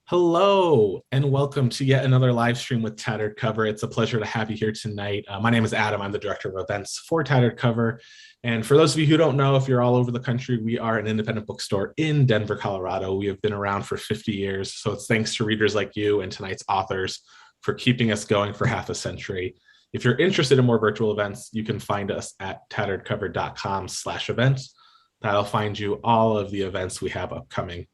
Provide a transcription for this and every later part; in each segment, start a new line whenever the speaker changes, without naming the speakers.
Hello, and welcome to yet another live stream with Tattered Cover. It's a pleasure to have you here tonight. My name is Adam. I'm the director of events for Tattered Cover. And for those of you who don't know, if you're all over the country, we are an independent bookstore in Denver, Colorado. We have been around for 50 years. So it's thanks to readers like you and tonight's authors for keeping us going for half a century. If you're interested in more virtual events, you can find us at tatteredcover.com/events. That'll find you all of the events we have upcoming.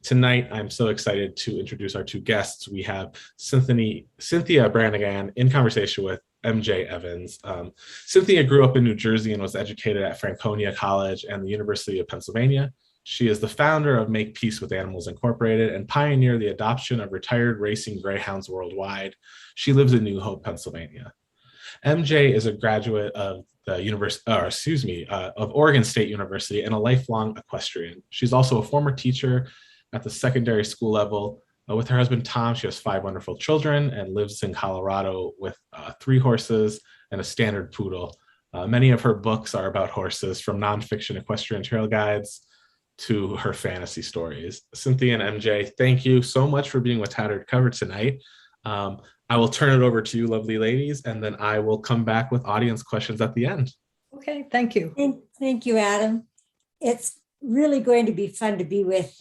Tonight, I'm so excited to introduce our two guests. We have Cynthia Branigan in conversation with MJ Evans. Cynthia grew up in New Jersey and was educated at Franconia College and the University of Pennsylvania. She is the founder of Make Peace with Animals Incorporated and pioneered the adoption of retired racing greyhounds worldwide. She lives in New Hope, Pennsylvania. MJ is a graduate of of Oregon State University and a lifelong equestrian. She's also a former teacher at the secondary school level. With her husband, Tom, she has 5 wonderful children and lives in Colorado with 3 horses and a standard poodle. Many of her books are about horses, from nonfiction equestrian trail guides to her fantasy stories. Cynthia and MJ, thank you so much for being with Tattered Cover tonight. I will turn it over to you, lovely ladies, and then I will come back with audience questions at the end.
Okay, thank you.
Thank you, Adam. It's really going to be fun to be with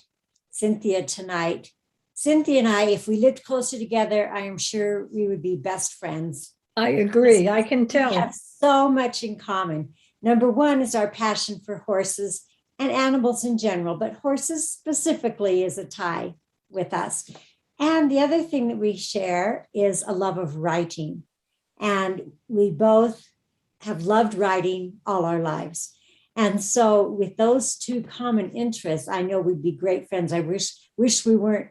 Cynthia tonight. Cynthia and I, if we lived closer together, I am sure we would be best friends.
I agree. I can tell.
We have so much in common. Number one is our passion for horses and animals in general, but horses specifically is a tie with us. And the other thing that we share is a love of writing. And we both have loved writing all our lives. And so with those two common interests, I know we'd be great friends. I wish we weren't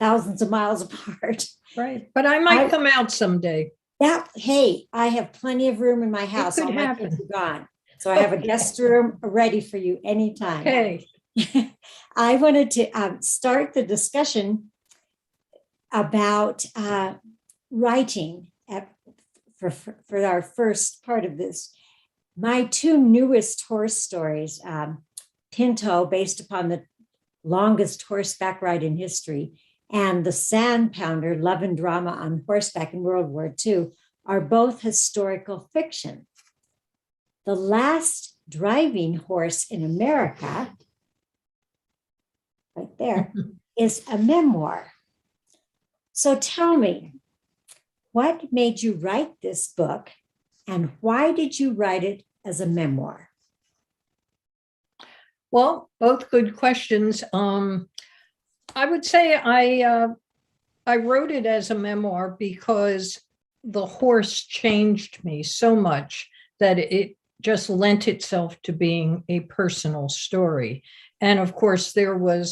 thousands of miles apart.
Right. But I might come out someday.
Yeah. Hey, I have plenty of room in my house. All my kids are gone. So I have a guest room ready for you anytime.
Okay.
I wanted to start the discussion about writing for our first part of this. My 2 newest horse stories, Pinto, based upon the longest horseback ride in history, and The Sand Pounder, love and drama on horseback in World War II, are both historical fiction. The Last Driving Horse in America, right there, is a memoir. So tell me, what made you write this book? And why did you write it as a memoir?
Well, both good questions. I would say I wrote it as a memoir because the horse changed me so much that it just lent itself to being a personal story. And of course, there were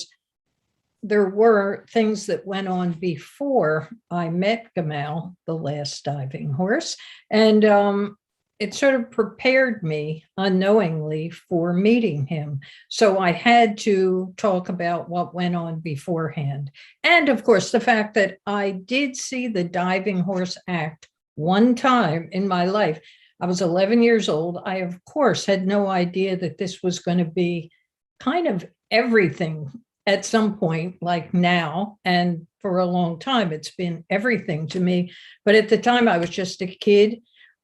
things that went on before I met Gamal, the last diving horse. And it sort of prepared me unknowingly for meeting him. So I had to talk about what went on beforehand. And of course, the fact that I did see the diving horse act one time in my life. I was 11 years old. I, of course, had no idea that this was going to be kind of everything at some point, like now, and for a long time, it's been everything to me. But at the time, I was just a kid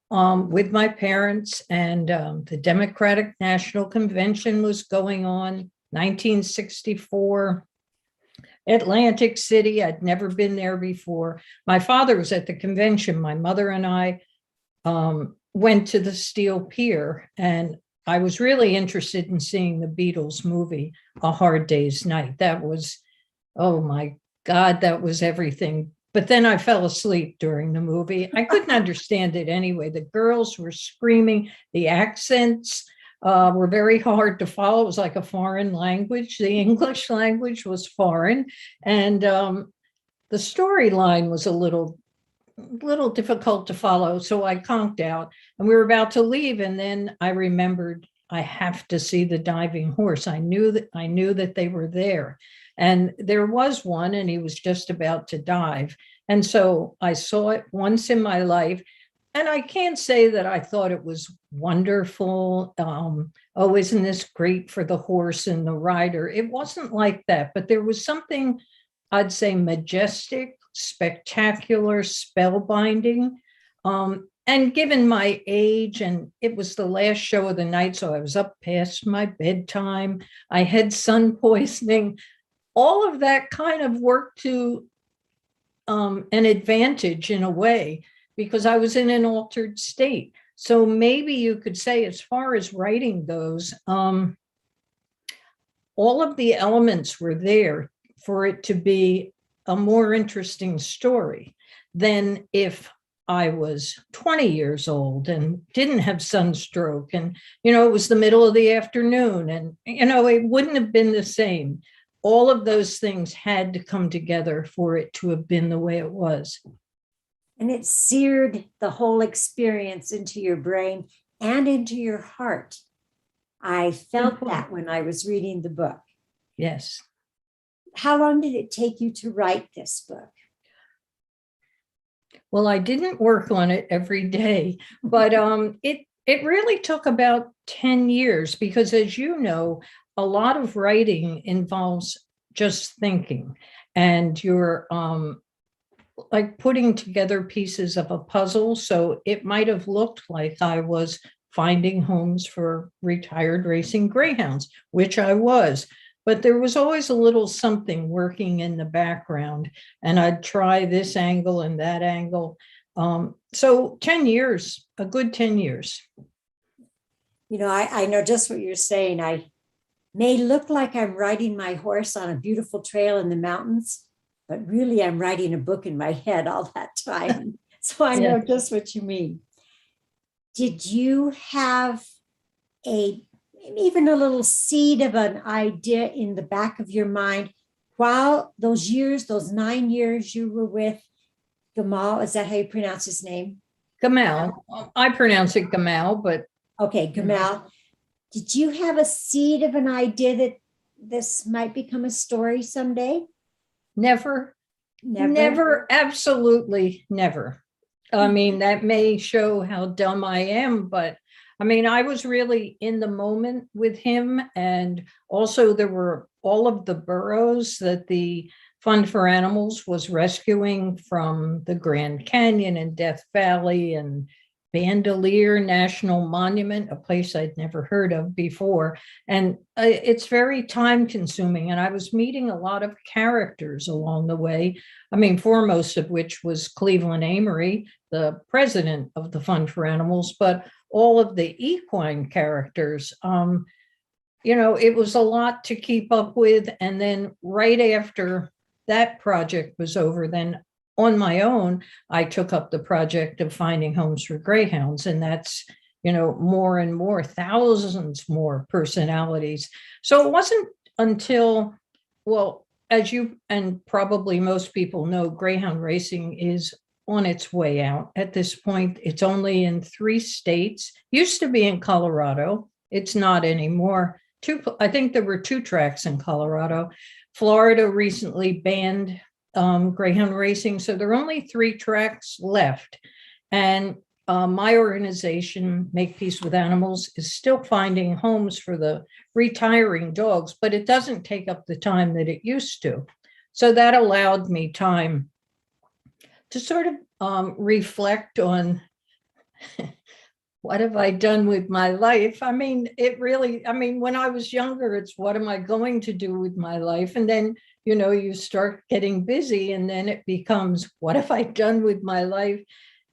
with my parents, and the Democratic National Convention was going on, 1964, Atlantic City. I'd never been there before. My father was at the convention. My mother and I went to the Steel Pier, and I was really interested in seeing the Beatles movie, A Hard Day's Night. That was, oh my God, that was everything. But then I fell asleep during the movie. I couldn't understand it anyway. The girls were screaming. The accents were very hard to follow. It was like a foreign language. The English language was foreign. And the storyline was a little difficult to follow. So I conked out, and we were about to leave. And then I remembered I have to see the diving horse. I knew that they were there. And there was one, and he was just about to dive. And so I saw it once in my life. And I can't say that I thought it was wonderful. Oh, isn't this great for the horse and the rider? It wasn't like that. But there was something I'd say majestic, spectacular, spellbinding. And given my age, and it was the last show of the night, so I was up past my bedtime. I had sun poisoning. All of that kind of worked to an advantage in a way, because I was in an altered state. So maybe you could say, as far as writing goes, all of the elements were there for it to be a more interesting story than if I was 20 years old and didn't have sunstroke, and, it was the middle of the afternoon, and, it wouldn't have been the same. All of those things had to come together for it to have been the way it was.
And it seared the whole experience into your brain and into your heart. I felt that when I was reading the book.
Yes.
How long did it take you to write this book?
Well, I didn't work on it every day, but it really took about 10 years, because, as you know, a lot of writing involves just thinking, and you're like putting together pieces of a puzzle. So it might have looked like I was finding homes for retired racing greyhounds, which I was. But there was always a little something working in the background, and I'd try this angle and that angle. So 10 years, a good 10 years.
I know just what you're saying. I may look like I'm riding my horse on a beautiful trail in the mountains, but really I'm writing a book in my head all that time. So I know just what you mean. Did you have even a little seed of an idea in the back of your mind while those 9 years you were with Gamal? Is that how you pronounce his name?
Gamal. I pronounce it Gamal, but.
Okay, Gamal. Did you have a seed of an idea that this might become a story someday?
Never, absolutely never. I mean, that may show how dumb I am, but I mean, I was really in the moment with him. And also there were all of the burros that the Fund for Animals was rescuing from the Grand Canyon and Death Valley and Bandelier National Monument, a place I'd never heard of before. And it's very time consuming. And I was meeting a lot of characters along the way. I mean, foremost of which was Cleveland Amory, the president of the Fund for Animals, but all of the equine characters. It was a lot to keep up with. And then right after that project was over, then on my own, I took up the project of finding homes for greyhounds. And that's, more and more, thousands more personalities. So it wasn't until, well, as you and probably most people know, greyhound racing is on its way out at this point. It's only in 3 states. Used to be in Colorado. It's not anymore. I think there were 2 tracks in Colorado. Florida recently banned greyhound racing, so there are only 3 tracks left. And my organization, Make Peace with Animals, is still finding homes for the retiring dogs, but it doesn't take up the time that it used to. So that allowed me time to sort of reflect on what have I done with my life? I mean, when I was younger, it's what am I going to do with my life? And then, you start getting busy, and then it becomes, what have I done with my life?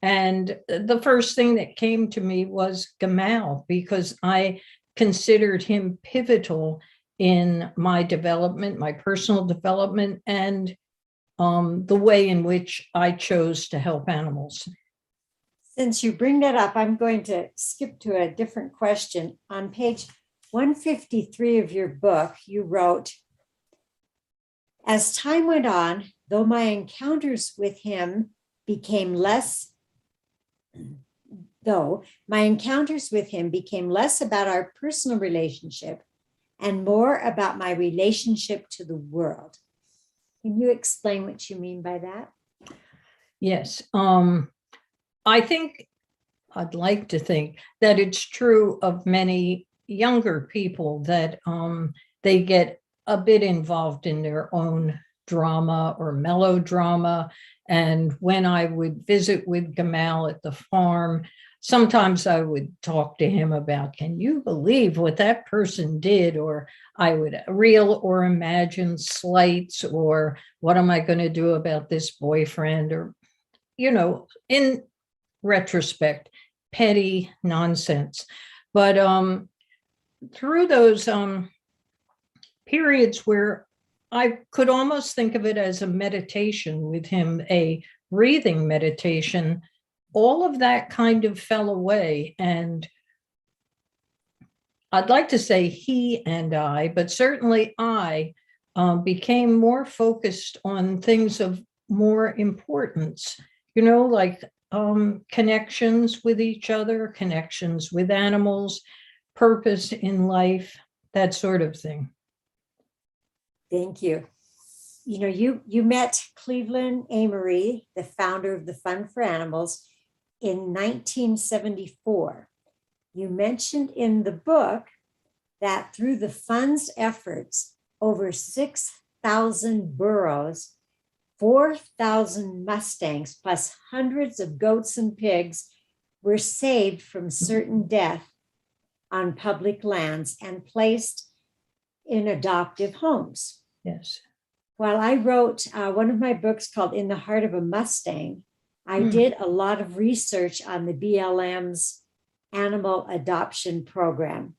And the first thing that came to me was Gamal, because I considered him pivotal in my development, my personal development, and the way in which I chose to help animals.
Since you bring that up, I'm going to skip to a different question. On page 153 of your book, you wrote, as time went on, though my encounters with him became less about our personal relationship and more about my relationship to the world. Can you explain what you mean by that?
Yes. I'd like to think that it's true of many younger people that they get a bit involved in their own drama or melodrama. And when I would visit with Gamal at the farm, sometimes I would talk to him about, can you believe what that person did? Or I would real or imagine slights, or what am I going to do about this boyfriend? Or, in retrospect, petty nonsense. But through those periods where I could almost think of it as a meditation with him, a breathing meditation, all of that kind of fell away. And I'd like to say he and I, but certainly I became more focused on things of more importance, like connections with each other, connections with animals, purpose in life, that sort of thing.
Thank you. You met Cleveland Amory, the founder of the Fund for Animals, in 1974. You mentioned in the book that through the fund's efforts, over 6,000 burros, 4,000 Mustangs, plus hundreds of goats and pigs were saved from certain death on public lands and placed in adoptive homes.
Yes.
While I wrote one of my books called In the Heart of a Mustang, I did a lot of research on the BLM's animal adoption program.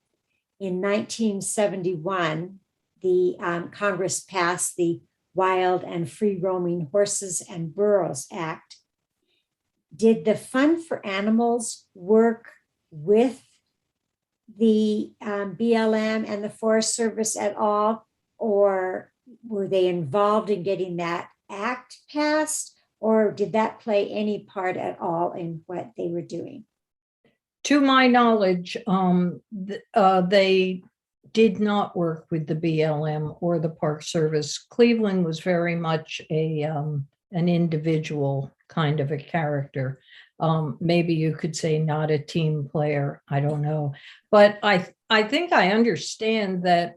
In 1971, the Congress passed the Wild and Free Roaming Horses and Burros Act. Did the Fund for Animals work with the BLM and the Forest Service at all, or were they involved in getting that act passed, or did that play any part at all in what they were doing?
To my knowledge, they did not work with the BLM or the Park Service. Cleveland was very much an individual kind of a character. Maybe you could say not a team player. I don't know. But I think I understand that.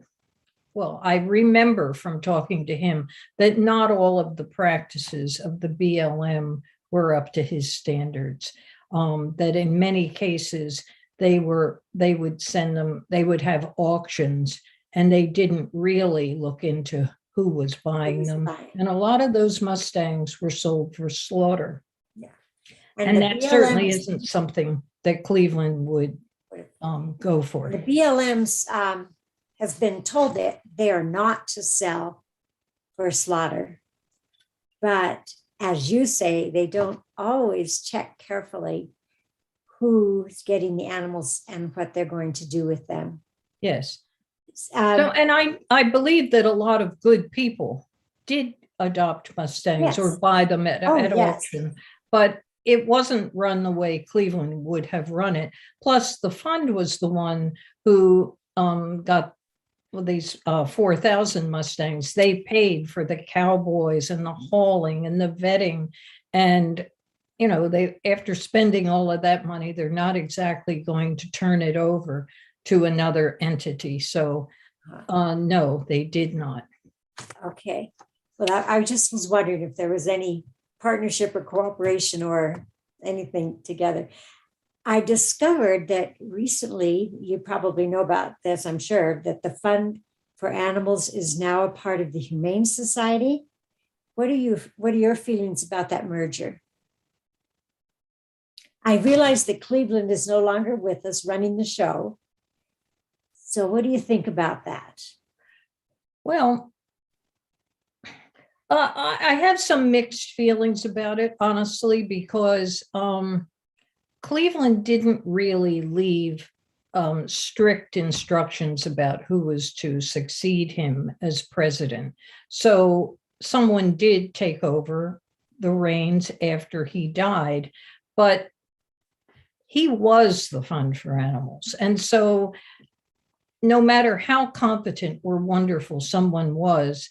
Well, I remember from talking to him that not all of the practices of the BLM were up to his standards. That in many cases they would send them, they would have auctions, and they didn't really look into who was buying them. And a lot of those Mustangs were sold for slaughter.
Yeah.
And that certainly isn't something that Cleveland would go for.
The BLM's has been told that they are not to sell for slaughter. But as you say, they don't always check carefully who's getting the animals and what they're going to do with them.
Yes. And I believe that a lot of good people did adopt Mustangs, yes, or buy them at auction, but it wasn't run the way Cleveland would have run it. Plus, the fund was the one who got these 4,000 Mustangs. They paid for the cowboys and the hauling and the vetting. And, they, after spending all of that money, they're not exactly going to turn it over to another entity. So no, they did not.
Okay. Well, I just was wondering if there was any partnership or cooperation or anything together. I discovered that recently, you probably know about this, I'm sure, that the Fund for Animals is now a part of the Humane Society. What are your feelings about that merger? I realize that Cleveland is no longer with us running the show. So what do you think about that?
Well, I have some mixed feelings about it, honestly, because Cleveland didn't really leave strict instructions about who was to succeed him as president. So someone did take over the reins after he died, but he was the Fund for Animals. And so no matter how competent or wonderful someone was,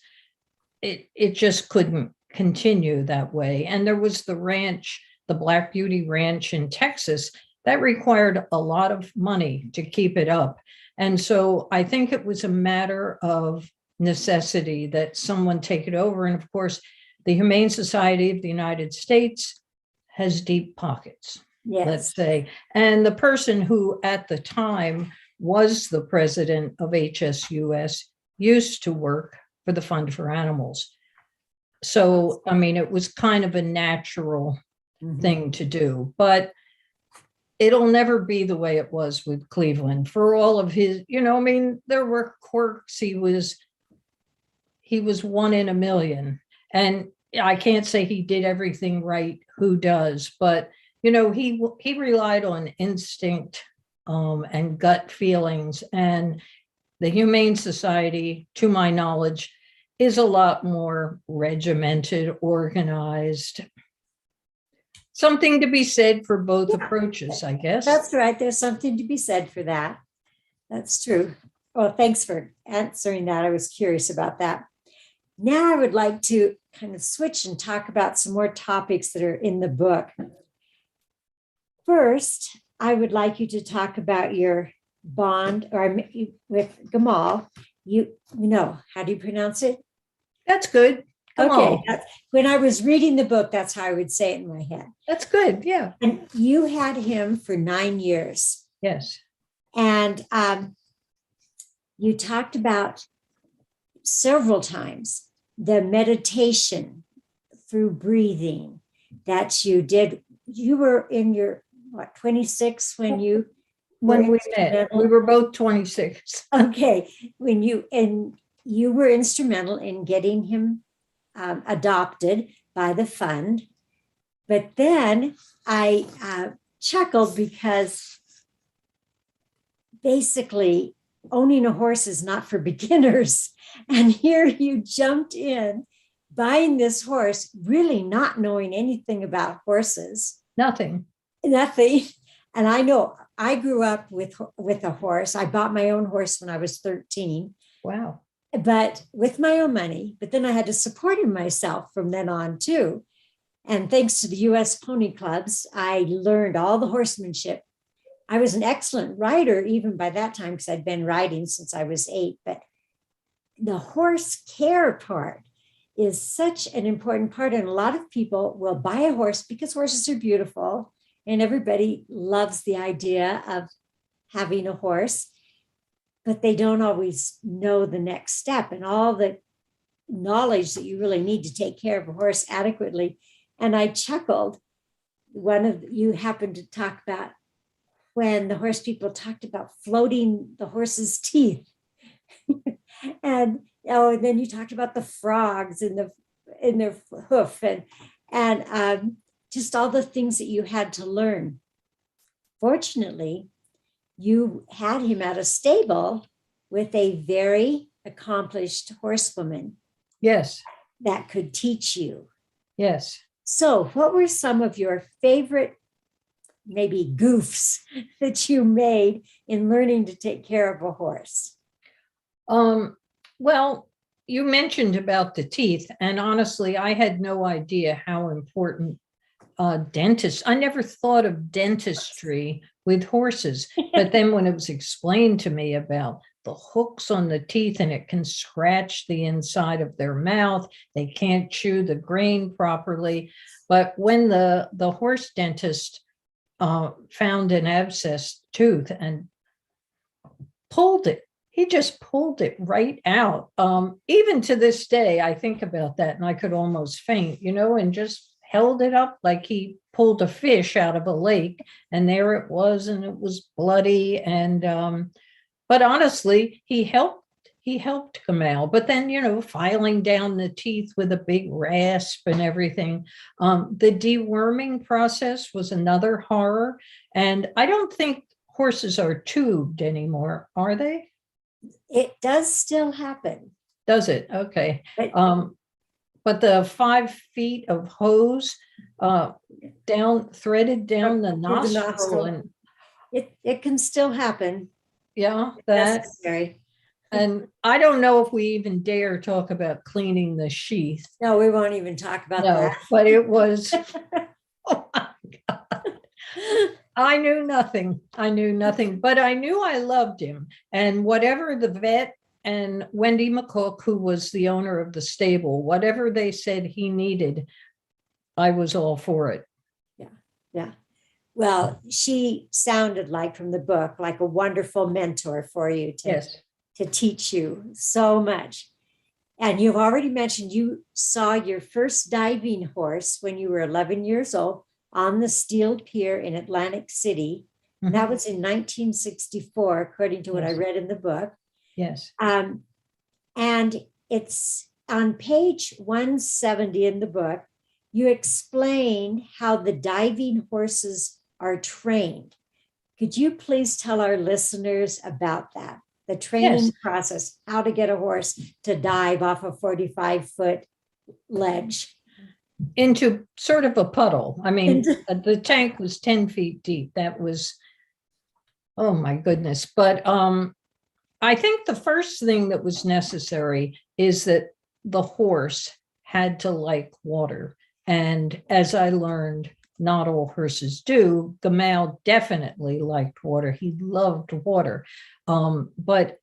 it just couldn't continue that way. And there was the ranch, the Black Beauty Ranch in Texas, that required a lot of money to keep it up. And so I think it was a matter of necessity that someone take it over. And of course, the Humane Society of the United States has deep pockets, let's
Yes.
say. And the person who at the time was the president of HSUS used to work for the Fund for Animals. So, I mean, it was kind of a natural
Mhm.
thing to do, but it'll never be the way it was with Cleveland for all of his, I mean, there were quirks. He was one in a million. And I can't say he did everything right. Who does? But, he relied on instinct and gut feelings. And the Humane Society, to my knowledge, is a lot more regimented, organized. Something to be said for both approaches, I guess.
That's right. There's something to be said for that. That's true. Well, thanks for answering that. I was curious about that. Now I would like to kind of switch and talk about some more topics that are in the book. First, I would like you to talk about your bond with Gamal. How do you pronounce it?
That's good.
Okay. When I was reading the book, that's how I would say it in my head.
That's good. Yeah.
And you had him for 9 years.
Yes.
And you talked about several times the meditation through breathing that you did. You were in your 26 when we
met. We were both 26.
Okay, you were instrumental in getting him adopted by the fund. But then I chuckled because basically owning a horse is not for beginners. And here you jumped in buying this horse, really not knowing anything about horses.
Nothing.
And I know I grew up with a horse. I bought my own horse when I was 13.
Wow.
But with my own money. But then I had to support him myself from then on too. And thanks to the U.S. Pony Clubs, I learned all the horsemanship. I was an excellent rider even by that time because I'd been riding since I was 8. But the horse care part is such an important part. And a lot of people will buy a horse because horses are beautiful. And everybody loves the idea of having a horse. But they don't always know the next step and all the knowledge that you really need to take care of a horse adequately. And I chuckled. You happened to talk about when the horse people talked about floating the horse's teeth. and then you talked about the frogs in their hoof and just all the things that you had to learn. Fortunately, you had him at a stable with a very accomplished horsewoman.
Yes.
That could teach you.
Yes.
So what were some of your favorite, maybe goofs that you made in learning to take care of a horse?
Well, you mentioned about the teeth, and honestly, I had no idea how important dentists. I never thought of dentistry with horses, but then when it was explained to me about the hooks on the teeth and it can scratch the inside of their mouth, they can't chew the grain properly. But when the horse dentist found an abscessed tooth and pulled it, he just pulled it right out. Even to this day, I think about that and I could almost faint, and just held it up like he pulled a fish out of a lake, and there it was, and it was bloody. And but honestly, he helped Gamal. But then, filing down the teeth with a big rasp and everything. The deworming process was another horror. And I don't think horses are tubed anymore, are they?
It does still happen.
Does it? Okay. But the 5 feet of hose threaded down the nostril, and
it can still happen.
Yeah, that. Necessary. And I don't know if we even dare talk about cleaning the sheath.
No, we won't even talk about that.
But it was, oh my God. I knew nothing, but I knew I loved him. And whatever the vet and Wendy McCook, who was the owner of the stable, whatever they said he needed, I was all for it.
Yeah. Well, she sounded like, from the book, like a wonderful mentor for you
Yes.
to teach you so much. And you've already mentioned you saw your first diving horse when you were 11 years old on the steel pier in Atlantic City.
Mhm.
That was in 1964, according to what I
Yes.
read in the book.
Yes.
And it's on page 170 in the book. You explain how the diving horses are trained. Could you please tell our listeners about that? The training
Yes.
process, how to get a horse to dive off a 45-foot ledge.
Into sort of a puddle. I mean, the tank was 10 feet deep. That was, oh my goodness. But I think the first thing that was necessary is that the horse had to like water. And as I learned, not all horses do. Gamal definitely liked water. He loved water. But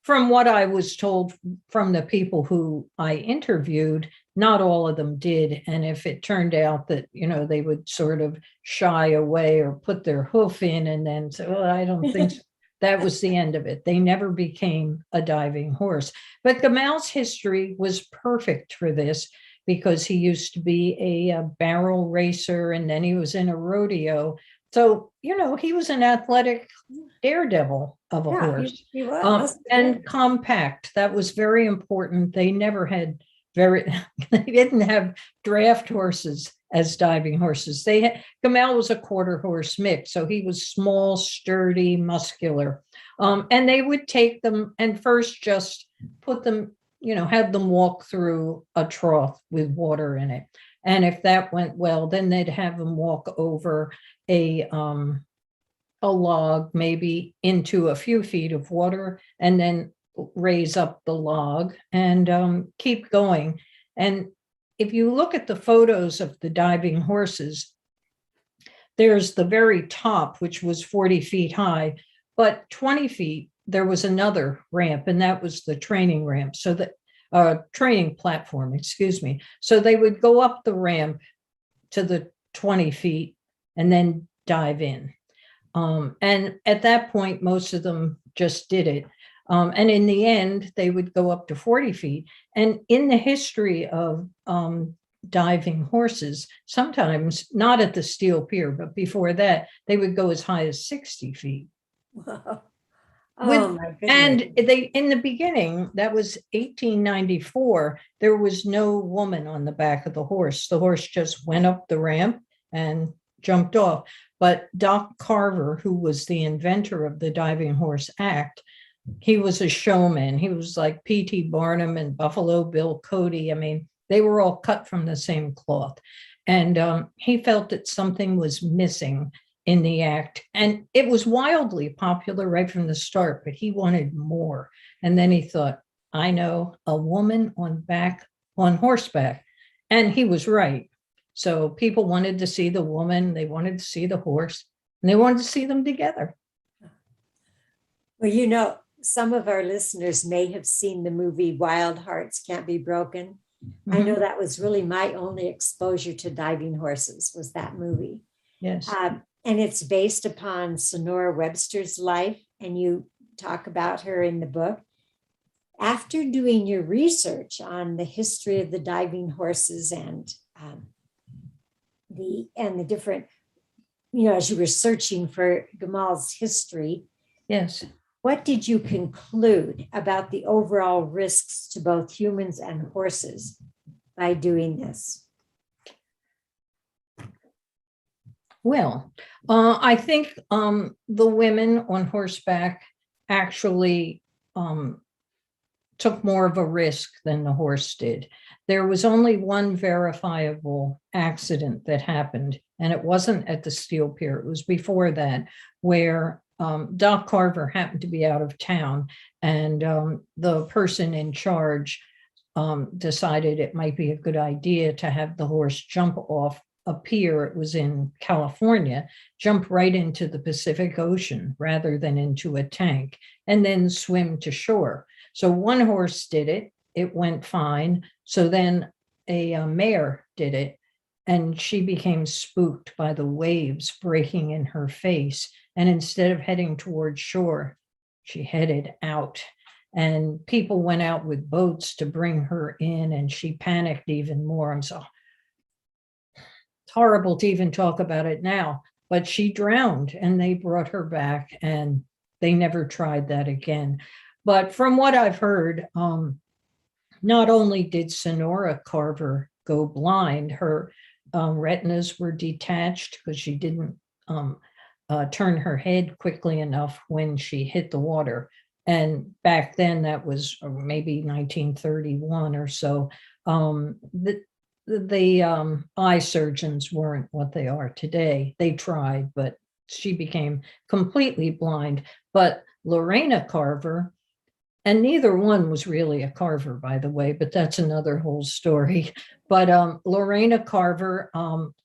from what I was told from the people who I interviewed, not all of them did. And if it turned out that, they would sort of shy away or put their hoof in and then say, well, I don't think so. That was the end of it. They never became a diving horse. But Gamal's history was perfect for this, because he used to be a barrel racer, and then he was in a rodeo. So, he was an athletic daredevil of a horse.
He was.
And compact. That was very important. They never had they didn't have draft horses as diving horses. Gamal was a quarter horse mix. So he was small, sturdy, muscular. And they would take them and first just put them, have them walk through a trough with water in it. And if that went well, then they'd have them walk over a log, maybe into a few feet of water, and then raise up the log and keep going. And if you look at the photos of the diving horses, there's the very top, which was 40 feet high, but 20 feet, there was another ramp, and that was the training ramp. So the training platform, excuse me. So they would go up the ramp to the 20 feet and then dive in. And at that point, most of them just did it. And in the end, they would go up to 40 feet. And in the history of diving horses, sometimes not at the steel pier, but before that, they would go as high as 60 feet.
Wow.
My goodness. And in the beginning, that was 1894, there was no woman on the back of the horse. The horse just went up the ramp and jumped off. But Doc Carver, who was the inventor of the Diving Horse Act, he was a showman. He was like P.T. Barnum and Buffalo Bill Cody. I mean, they were all cut from the same cloth. And he felt that something was missing in the act. And it was wildly popular right from the start, but he wanted more. And then he thought, I know a woman on horseback. And he was right. So people wanted to see the woman, they wanted to see the horse, and they wanted to see them together.
Well, some of our listeners may have seen the movie Wild Hearts Can't Be Broken. Mm-hmm. I know that was really my only exposure to diving horses, was that movie.
Yes.
And it's based upon Sonora Webster's life, and you talk about her in the book. After doing your research on the history of the diving horses and the different, as you were searching for Gamal's history,
yes,
what did you conclude about the overall risks to both humans and horses by doing this?
Well, I think the women on horseback actually took more of a risk than the horse did. There was only one verifiable accident that happened, and it wasn't at the steel pier. It was before that, where Doc Carver happened to be out of town, and the person in charge decided it might be a good idea to have the horse jump off a pier. It was in California, jump right into the Pacific Ocean rather than into a tank, and then swim to shore. So one horse did it. It went fine. So then a mare did it, and she became spooked by the waves breaking in her face. And instead of heading towards shore, she headed out. And people went out with boats to bring her in, and she panicked even more. I'm so it's horrible to even talk about it now, but she drowned and they brought her back and they never tried that again. But from what I've heard, not only did Sonora Carver go blind, her retinas were detached because she didn't turn her head quickly enough when she hit the water. And back then, that was maybe 1931 or so. The eye surgeons weren't what they are today. They tried, but she became completely blind. But Lorena Carver, and neither one was really a Carver, by the way, but that's another whole story. But Lorena Carver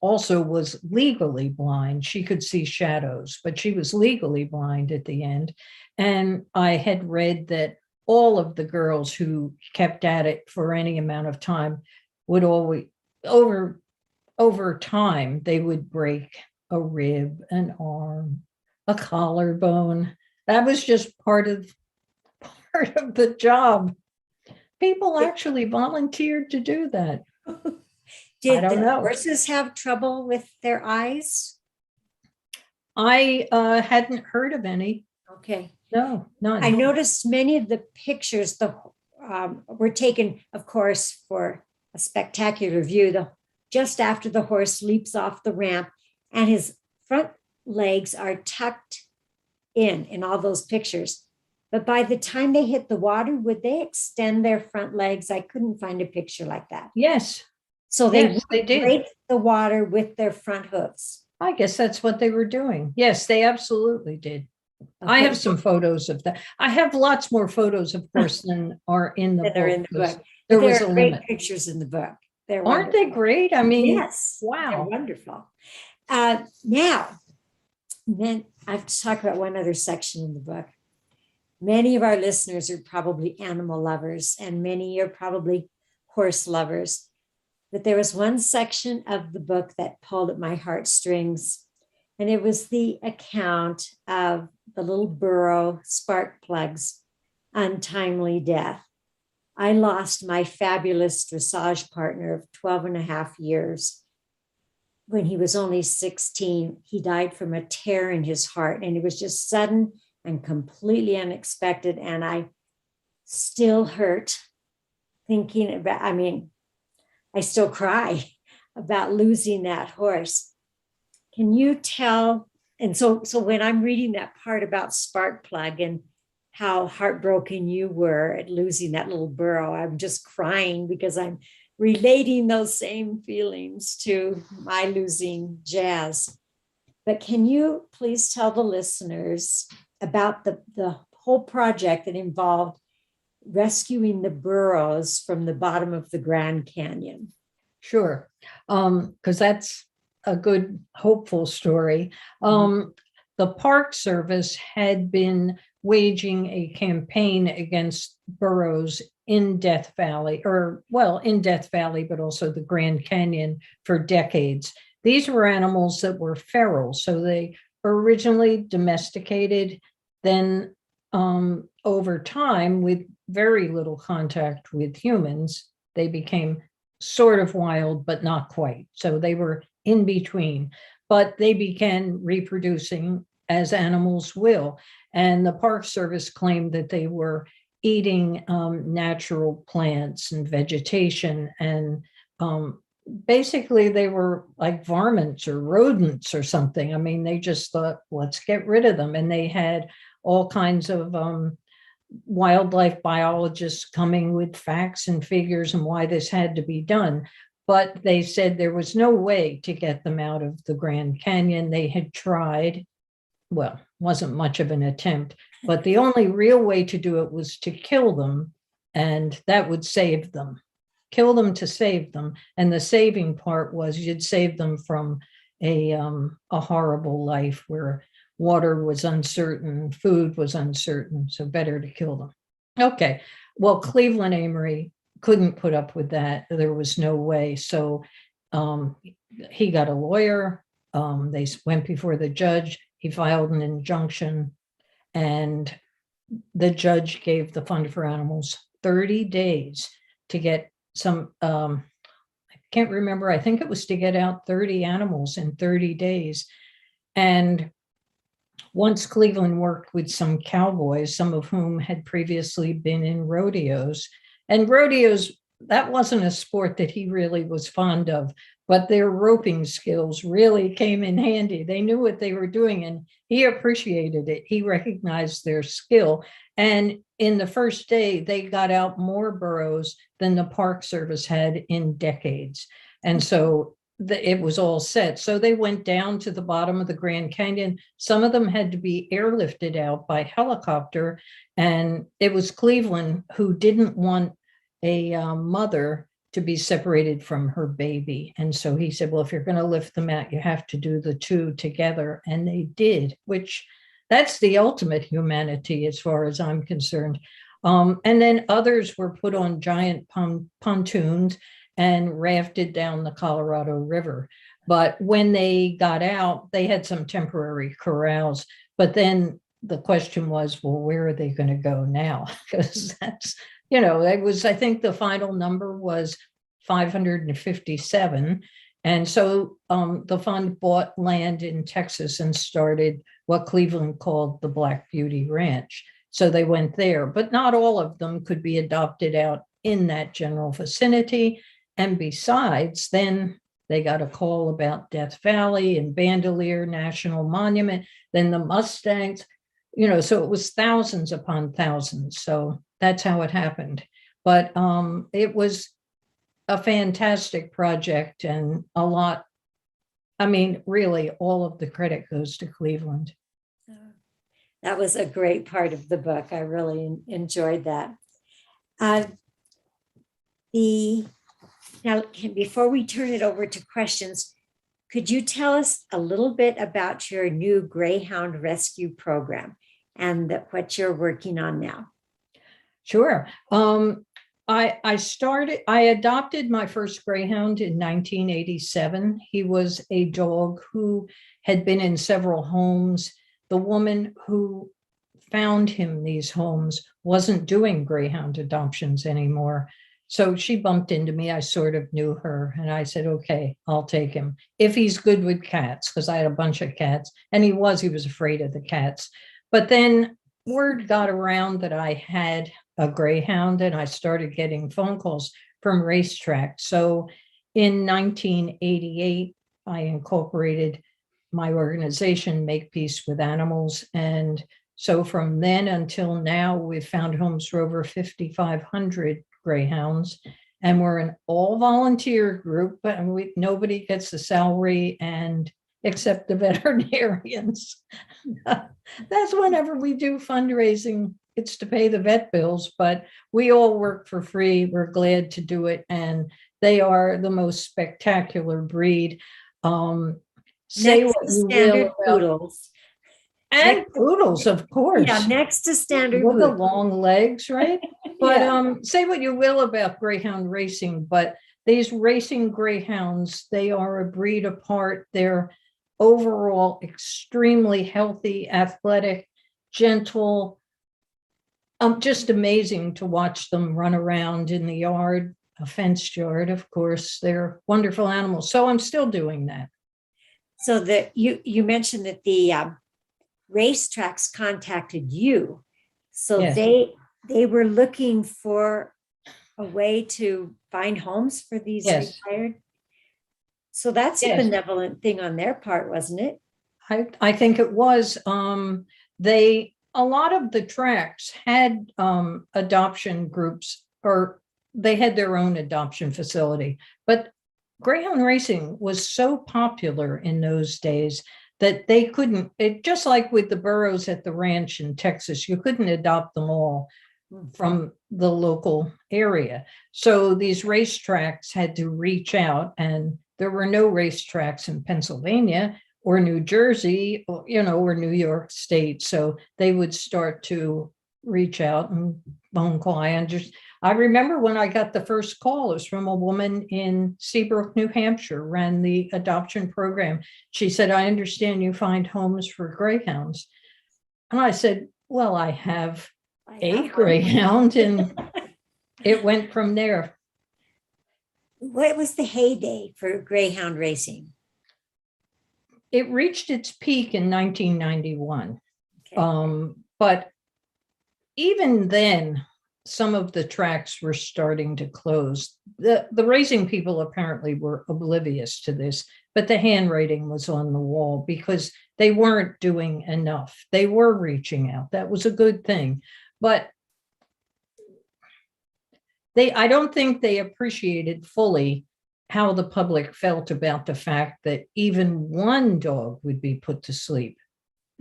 also was legally blind. She could see shadows, but she was legally blind at the end. And I had read that all of the girls who kept at it for any amount of time would always, over time, they would break a rib, an arm, a collarbone. That was just part of the job. People actually volunteered to do that.
Did
don't
the
know.
horses have trouble with their eyes?
I hadn't heard of any.
Okay.
No, none.
I noticed many of the pictures were taken, of course, for a spectacular view. Just after the horse leaps off the ramp, and his front legs are tucked in all those pictures. But by the time they hit the water, would they extend their front legs? I couldn't find a picture like that.
Yes.
So they
Yes, they did.
break the water with their front hooves.
I guess that's what they were doing. Yes, they absolutely did.
Okay.
I have some photos of that. I have lots more photos, of course, than are in the
That
book.
are in the book.
There
There
was
are
a
great
limit.
pictures in the book. They're
Aren't they
wonderful.
great? I mean,
Yes.
wow.
They're wonderful. Now, then I have to talk about one other section in the book. Many of our listeners are probably animal lovers, and many are probably horse lovers. But there was one section of the book that pulled at my heartstrings, and it was the account of the little burro Sparkplug's untimely death. I lost my fabulous dressage partner of 12 and a half years. When he was only 16, he died from a tear in his heart, and it was just sudden and completely unexpected. And I still hurt thinking about, I still cry about losing that horse. Can you tell? And so when I'm reading that part about Sparkplug and how heartbroken you were at losing that little burro, I'm just crying because I'm relating those same feelings to my losing Jazz. But can you please tell the listeners about the whole project that involved rescuing the burros from the bottom of the Grand Canyon?
Sure, because that's a good, hopeful story. The Park Service had been waging a campaign against burros in Death Valley, but also the Grand Canyon for decades. These were animals that were feral, so they were originally domesticated, then over time, with very little contact with humans, they became sort of wild, but not quite. So they were in between, but they began reproducing as animals will. And the Park Service claimed that they were eating natural plants and vegetation, and basically they were like varmints or rodents or something. I mean, they just thought, let's get rid of them. And they had all kinds of wildlife biologists coming with facts and figures and why this had to be done. But they said there was no way to get them out of the Grand Canyon. They had tried. Well, wasn't much of an attempt, but the only real way to do it was to kill them, and that would save them. Kill them to save them. And the saving part was you'd save them from a horrible life where water was uncertain, food was uncertain, so better to kill them. Okay. Well, Cleveland Amory couldn't put up with that. There was no way. So um, he got a lawyer. They went before the judge. He filed an injunction, and the judge gave the Fund for Animals 30 days to get some, I can't remember, I think it was to get out 30 animals in 30 days. And once Cleveland worked with some cowboys, some of whom had previously been in rodeos. And rodeos, that wasn't a sport that he really was fond of, but their roping skills really came in handy. They knew what they were doing, and he appreciated it. He recognized their skill. And in the first day, they got out more burros than the Park Service had in decades. And so it was all set. So they went down to the bottom of the Grand Canyon. Some of them had to be airlifted out by helicopter. And it was Cleveland who didn't want a mother to be separated from her baby. And so he said, well, if you're going to lift them out, you have to do the two together. And they did, which that's the ultimate humanity as far as I'm concerned. And then others were put on giant pontoons and rafted down the Colorado River. But when they got out, they had some temporary corrals. But then the question was, well, where are they going to go now? Because that's, it was, I think the final number was 557. And so the fund bought land in Texas and started what Cleveland called the Black Beauty Ranch. So they went there, but not all of them could be adopted out in that general vicinity. And besides, then they got a call about Death Valley and Bandelier National Monument, then the Mustangs, so it was thousands upon thousands. So that's how it happened. But it was a fantastic project, and really all of the credit goes to Cleveland.
That was a great part of the book. I really enjoyed that. Now, before we turn it over to questions, could you tell us a little bit about your new Greyhound rescue program and what you're working on now?
Sure. I adopted my first Greyhound in 1987. He was a dog who had been in several homes. The woman who found him these homes wasn't doing Greyhound adoptions anymore. So she bumped into me. I sort of knew her, and I said, okay, I'll take him if he's good with cats, because I had a bunch of cats, and he was afraid of the cats. But then word got around that I had a Greyhound, and I started getting phone calls from racetracks. So in 1988, I incorporated my organization, Make Peace with Animals. And so from then until now, we've found homes for over 5,500 Greyhounds, and we're an all volunteer group, and nobody gets a salary, and except the veterinarians. That's whenever we do fundraising, it's to pay the vet bills, but we all work for free. We're glad to do it, and they are the most spectacular breed. Say
next
what
to
you
standard
will about,
poodles.
and poodles, of course.
Yeah, next to standard
with the
poodles.
long legs, right? But
Yeah.
say what you will about Greyhound racing, but these racing Greyhounds, they are a breed apart. They're overall extremely healthy, athletic, gentle. Just amazing to watch them run around in the yard, a fenced yard, of course. They're wonderful animals. So I'm still doing that.
So that you mentioned that the racetracks contacted you. So
Yes.
they were looking for a way to find homes for these
Yes.
retired. So that's a
Yes.
benevolent thing on their part, wasn't it?
I think it was. A lot of the tracks had adoption groups, or they had their own adoption facility. But Greyhound racing was so popular in those days that they couldn't, just like with the burros at the ranch in Texas, you couldn't adopt them all from the local area. So these racetracks had to reach out, and there were no racetracks in Pennsylvania or New Jersey, or New York State. So they would start to reach out and phone call. I remember when I got the first call, it was from a woman in Seabrook, New Hampshire, ran the adoption program. She said, I understand you find homes for greyhounds. And I said, well, I have a greyhound, and it went from there.
What was the heyday for greyhound racing?
It reached its peak in 1991.
Okay.
But even then, some of the tracks were starting to close. The racing people apparently were oblivious to this, but the handwriting was on the wall because they weren't doing enough. They were reaching out. That was a good thing. But I don't think they appreciated fully how the public felt about the fact that even one dog would be put to sleep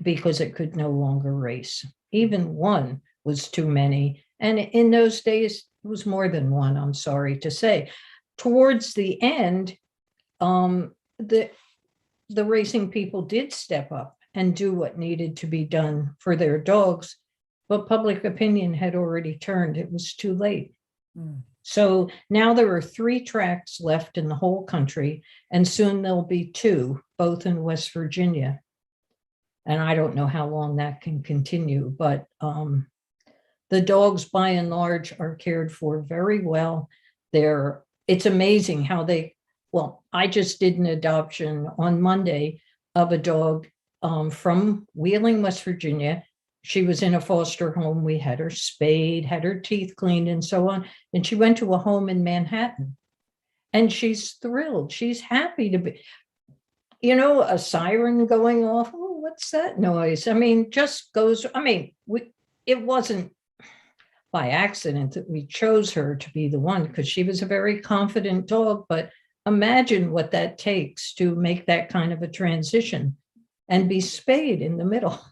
because it could no longer race. Even one was too many. And in those days, it was more than one, I'm sorry to say. Towards the end, the racing people did step up and do what needed to be done for their dogs, but public opinion had already turned. It was too late. So now there are 3 tracks left in the whole country, and soon there'll be 2, both in West Virginia. And I don't know how long that can continue, but the dogs by and large are cared for very well. It's amazing how I just did an adoption on Monday of a dog from Wheeling, West Virginia. She was in a foster home. We had her spayed, had her teeth cleaned and so on. And she went to a home in Manhattan. And she's thrilled. She's happy to be, a siren going off. Oh, what's that noise? I mean, it wasn't by accident that we chose her to be the one, because she was a very confident dog. But imagine what that takes to make that kind of a transition and be spayed in the middle.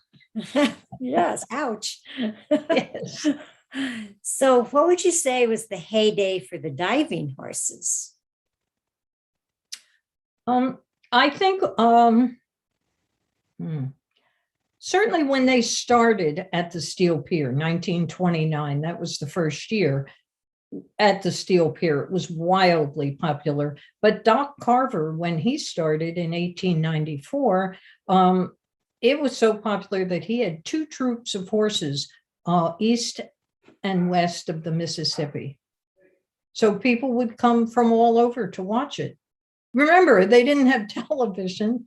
Yes, ouch.
Yes.
So what would you say was the heyday for the diving horses?
I think certainly when they started at the Steel Pier, 1929, that was the first year at the Steel Pier. It was wildly popular. But Doc Carver, when he started in 1894, it was so popular that he had 2 troops of horses east and west of the Mississippi. So people would come from all over to watch it. Remember, they didn't have television.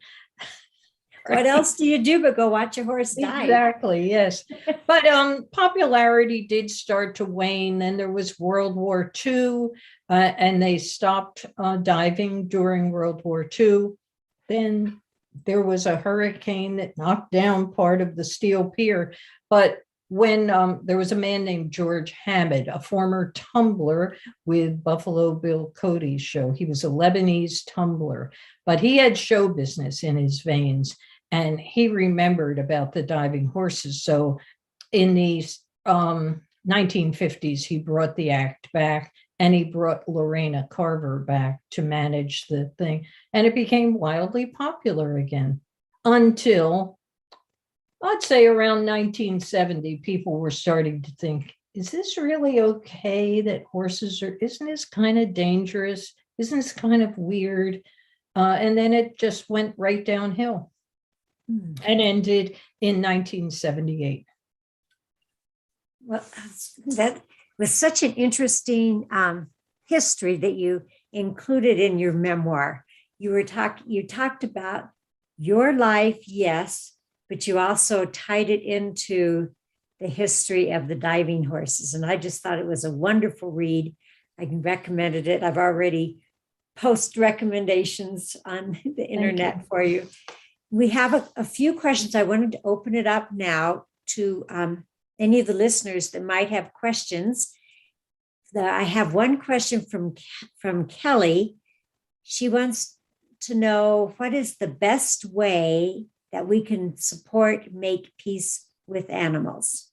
Right? What else do you do but go watch a horse dive?
Exactly, yes. But popularity did start to wane. Then there was World War II, and they stopped diving during World War II. Then there was a hurricane that knocked down part of the Steel Pier. But when there was a man named George Hammond, a former tumbler with Buffalo Bill Cody's show. He was a Lebanese tumbler, but he had show business in his veins, and he remembered about the diving horses. So in the 1950s, he brought the act back, and he brought Lorena Carver back to manage the thing. And it became wildly popular again until, I'd say, around 1970, people were starting to think, is this really okay that horses isn't this kind of dangerous? Isn't this kind of weird? And then it just went right downhill and ended in 1978.
Well, that was such an interesting history that you included in your memoir. You talked about your life, yes, but you also tied it into the history of the diving horses. And I just thought it was a wonderful read. I recommended it. I've already posted recommendations on the internet for you. We have a few questions. I wanted to open it up now to any of the listeners that might have questions. I have one question from Kelly. She wants to know, what is the best way that we can support Make Peace with Animals?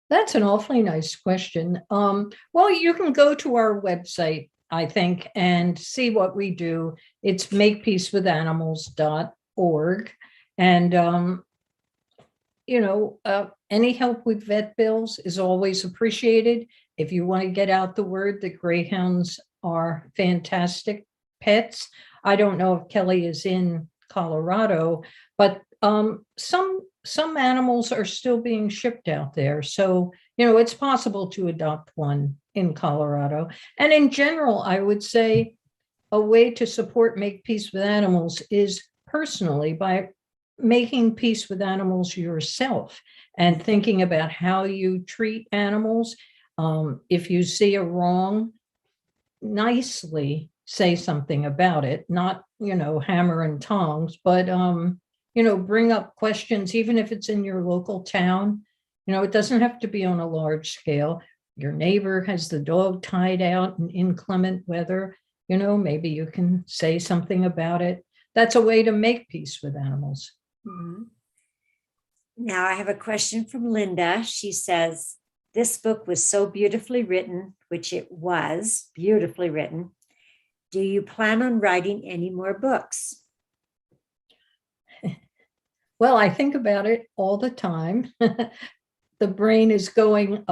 That's an awfully nice question. Well, you can go to our website, I think, and see what we do. It's makepeacewithanimals.org. And, any help with vet bills is always appreciated. If you want to get out the word that greyhounds are fantastic pets. I don't know if Kelly is in Colorado, but some animals are still being shipped out there. So, it's possible to adopt one in Colorado. And in general, I would say a way to support Make Peace with Animals is personally by making peace with animals yourself and thinking about how you treat animals. If you see a wrong, nicely say something about it, not, hammer and tongs, but, bring up questions, even if it's in your local town. It doesn't have to be on a large scale. Your neighbor has the dog tied out in inclement weather. Maybe you can say something about it. That's a way to make peace with animals.
Mhm. Now I have a question from Linda. She says, this book was so beautifully written, which it was beautifully written. Do you plan on writing any more books?
Well, I think about it all the time. The brain is going,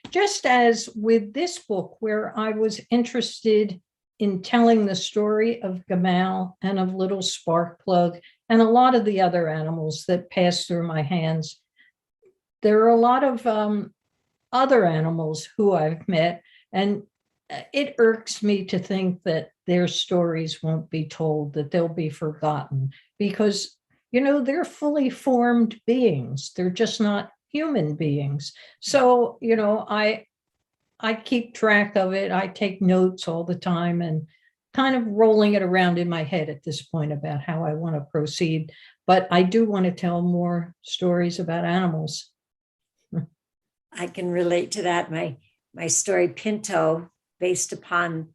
just as with this book, where I was interested in telling the story of Gamal and of Little Sparkplug and a lot of the other animals that pass through my hands. There are a lot of other animals who I've met, and it irks me to think that their stories won't be told, that they'll be forgotten, because, they're fully formed beings. They're just not human beings. So, I keep track of it. I take notes all the time and kind of rolling it around in my head at this point about how I want to proceed. But I do want to tell more stories about animals.
I can relate to that. My story, Pinto, based upon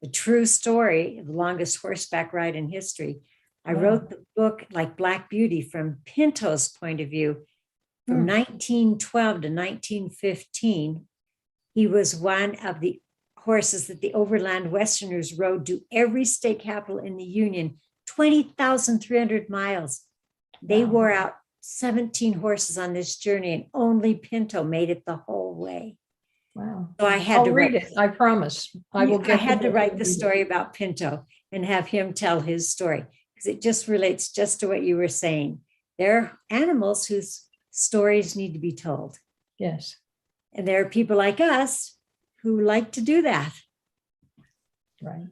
the true story of the longest horseback ride in history. I wrote the book like Black Beauty from Pinto's point of view. From 1912 to 1915, he was one of the horses that the overland Westerners rode to every state capital in the Union, 20,300 miles. They wore out 17 horses on this journey, and only Pinto made it the whole way.
Wow.
So I had to
read it. I promise. I will get
I had to write the story about Pinto and have him tell his story, because it just relates just to what you were saying. There are animals whose stories need to be told.
Yes.
And there are people like us who like to do that.
Right.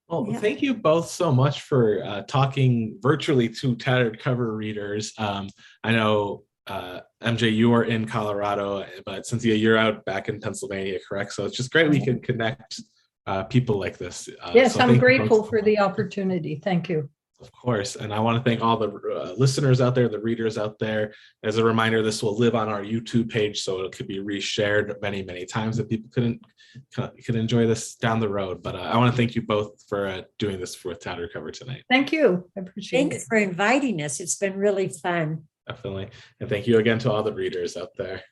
Well, thank you both so much for talking virtually to tattered cover readers. I know, MJ, you are in Colorado, but Cynthia, you're out back in Pennsylvania, correct? So it's just great we can connect people like this.
Yes,
so
I'm grateful for the opportunity. Thank you.
Of course. And I want to thank all the listeners out there, the readers out there. As a reminder, this will live on our YouTube page, so it could be reshared many, many times that people could enjoy this down the road. But I want to thank you both for doing this with Tattered Cover tonight.
Thank you. I appreciate it.
Thanks for inviting us. It's been really fun.
Definitely. And thank you again to all the readers out there.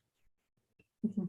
Mhm.